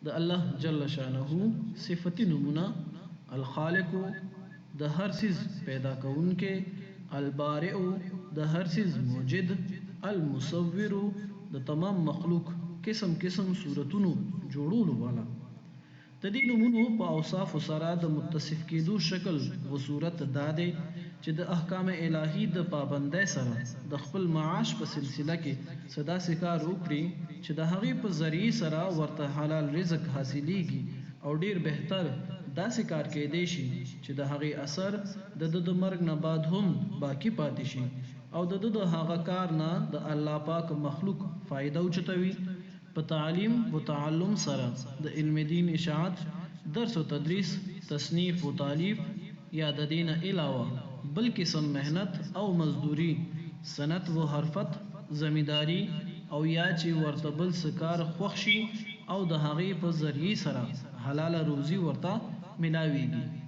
د الله جل شانه صفتی نمونه الخالق د هر سیز پیدا کونکې، البارئ د هر سیز موجد، المصور د تمام مخلوق قسم قسم صورتونو جوړولو والا. د دې نومونو په اوصاف سره د متصف کېدو شکل و صورت دا دی چې د احکام الهی د پابندۍ سره د خپل معاش په سلسله کې صدا سکار وکړي چې د هغې په ذریعې سره ورته حلال رزق حاصلیږي او ډیر بهتر داسې کار کېدی شي چې د هغې اثر د مرګ نه بعد هم باقی پاتې شي او د هغه کار نه د الله پاک مخلوق فائدہ اوچتوي. په تعلیم و تعلم سره د علم دین اشاعت، درس و تدریس، تصنیف و تالیف یا د دین علاوه بل قسم محنت او مزدوری، صنعت و حرفت، زمینداری او یا چې ورته بل سکار خوښ شي او د هغې په ذریعې سره حلاله روزي ورته ملاویږي.